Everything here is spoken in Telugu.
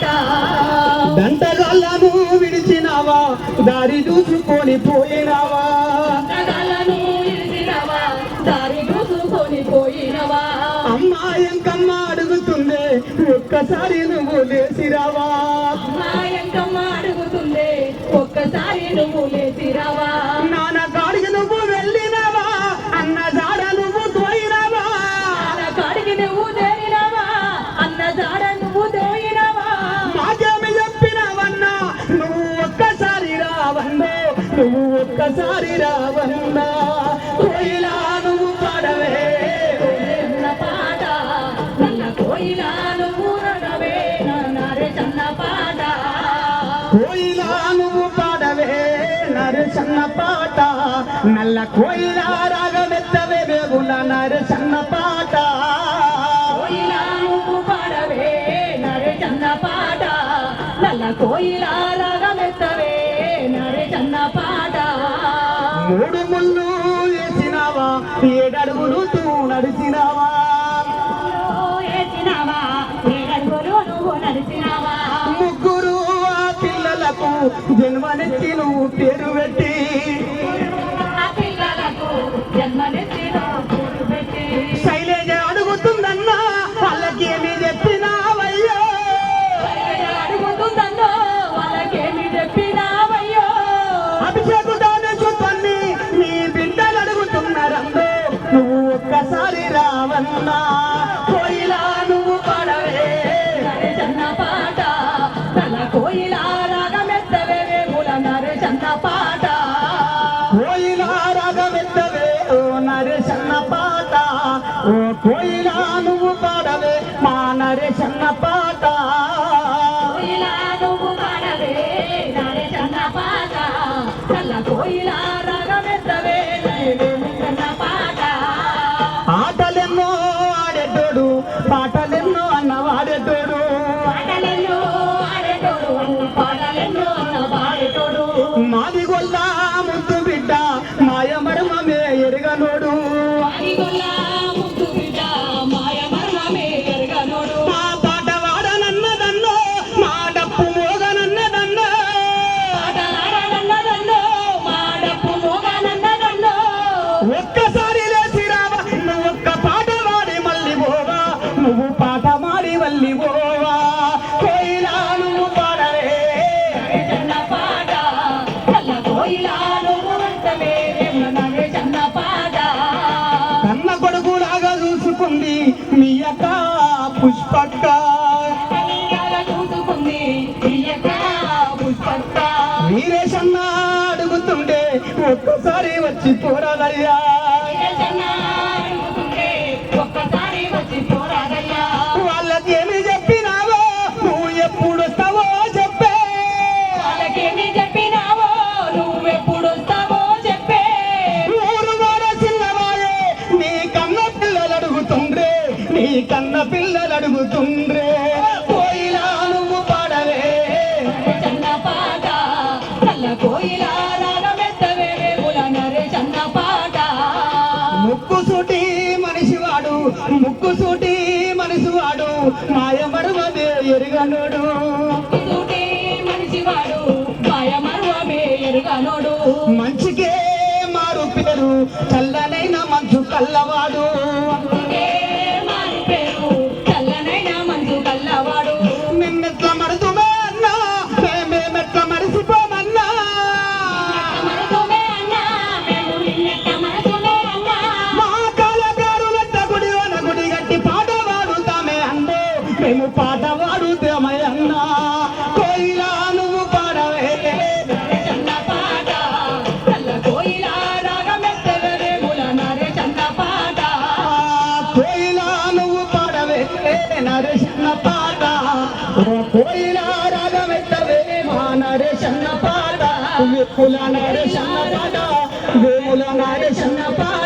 పాట దంటగాళ్ళను విడిచినావా దారి చూసుకొని పోయినావా దారి చూసుకొని పోయినవా అమ్మాయంకమ్మ అడుగుతుందే ఒక్కసారి నువ్వు లేచిరావా అమ్మాయంకమ్మ అడుగుతుందే ఒక్కసారి నువ్వు లేచిరావా నాన్న కాడికి నువ్వు వెళ్ళినావా అన్న జాడ నువ్వు తోయినావా కాడికి నువ్వు తేరినావా అన్న జాడ నువ్వు తోయినావా మాకేమి చెప్పినావన్నా నువ్వు ఒక్కసారి రావన్నా నువ్వు ఒక్కసారి రావన్నా కోయిలా నువ్వు పాడవే పాట నల్ల కోయిలా నువ్వు నడవే నరే చన్న పాట కోయిలా నువ్వు పాడవే నరసన్న పాట నల్ల కోయిలా రాగమెత్తవే వేగుల నరసన్న పాట కోయిలా నువ్వు పాడవే నరే చన్న పాట నల్ల కోయిలా రాగమెత్తవే నరే చన్న పాట మూడు ముళ్ళు వేసినావా ఏడడుగులు తూ నడిచినావా వేసినావా ఏడడుగులు నువ్వు నడిచినావా ముగ్గురు ఆ పిల్లలకు జన్మనెత్తి నువ్వు పేరు పెట్టి ఆ పిల్లలకు జన్మనెత్తి నువ్వు పేరు పెట్టి శైలేజ అడుగుతుందన్నా వాళ్ళకేమి చెప్పినావయ్యో అడుగుతుందన్నో వాళ్ళకేమి చెప్పినావయ్యో అభిషేకు దానేశ్వన్ని నీ బిడ్డలు అడుగుతున్నారమ్మో నువ్వు ఒక్కసారి రావన్నా కోయిలా నువ్వు పాడవే నరే చన్న పాట నల్ల కోయిలా రాగమెత్తవే వేముల నరే చన్న పాట కోయిలా రాగమెత్తవే ఓ నరేశన్న పాట ఓ కోయిలా నువ్వు పాడవే మా నరేశన్న పాట కోయిలా నువ్వు పాడవే నరే చన్న పాట నల్ల కోయిలా రాగమెత్తవే వేముల చన్న పాట ఆటలెన్నో ఆడేటోడు పాటలెన్నో అన్న వాడేటోడు పాటలెన్నో ఆడేటోడు అన్న పాటలెన్నో అన్న పాడేటోడు మాది గొల్ల ముద్దు బిడ్డ మాయమర్మమే ఎరగనోడు అడిగొల్లా ముద్దు బిడ్డ మాయ మర్మమే ఎరగనోడు మా పాట వాడనన్నదన్నో మా డప్పు మోగనన్నదన్నో పాటలాడనన్నదన్నో మా డప్పు మోగనన్నదన్నో ఒక్కసారి లేచి రావా నువ్వు ఒక్క పాట వాడి మళ్ళీ పోవా నువ్వు పాట మాడి మళ్ళీ పోవా కోయిలా నువ్వు పాడవే నరే చన్న పాట నల్ల కోయిలా నువ్వు అంటవే నరే చన్న పాట కన్న కొడుకులాగా చూసుకుంది మీ అక్క పుష్పక్క కనియాల చూసుకుంది తీయక పుష్పక్క వీరేశన్న అడుగుతుంటే ఒక్కసారి వచ్చి పోరాదయ్యా చన్న అడుగుతుంటే ఒక్కసారి వచ్చి పోరాదయ్యా వాళ్ళకి ఏమి చెప్పినావో నువ్వు ఎప్పుడు వస్తావో చెప్పే వాళ్ళకేమి చెప్పినావో నువ్వెప్పుడొస్తావో చెప్పే ఊరు వాడ చిన్నవాయే నీ కన్న పిల్లలు అడుగుతుండ్రే నీ కన్న పిల్లలు అడుగుతుండ్రే కోయిలా నువ్వు పాడవే చన్న పాట నల్ల కోయిలా రాగమెత్తవే వేముల నరే చన్న పాట ముక్కుసూటి మనిషివాడు ముక్కుసూటి మనిషివాడు మాయమరువదే ఎరుగనోడు తూటి మనిషివాడు మాయ మరువమే ఎరుగనోడు మంచికే మారు పేరు చల్లనైన మంచు కల్లవాడు ఏ మారు పేరు చల్లనైన మంచు కల్లవాడు నిన్నెట్ల మరుతుమే అన్నా మేమేమెట్ల మరిసిపోమన్నా మనసుమే అన్నా మేము నిన్నెట్ట మనసుమే అన్నా మా కళాకారులెట్ట గుడి వన గుడి గట్టి పాట వాడుతామే అన్నో మేము పాట వాడుతామే అన్నా కోయిలా నువ్వు పాడవే చన్న పాట నల్ల కోయిలా రాగమెత్తవే వేముల నరే చన్న పాట కోయిలా నువ్వు పాడవే నరేశన్న పాట ఓ కోయిలా రాగమెత్తవే మా నరేశన్న పాట విప్పుల నరేశన్న పాట వేముల నరేశన్న పాట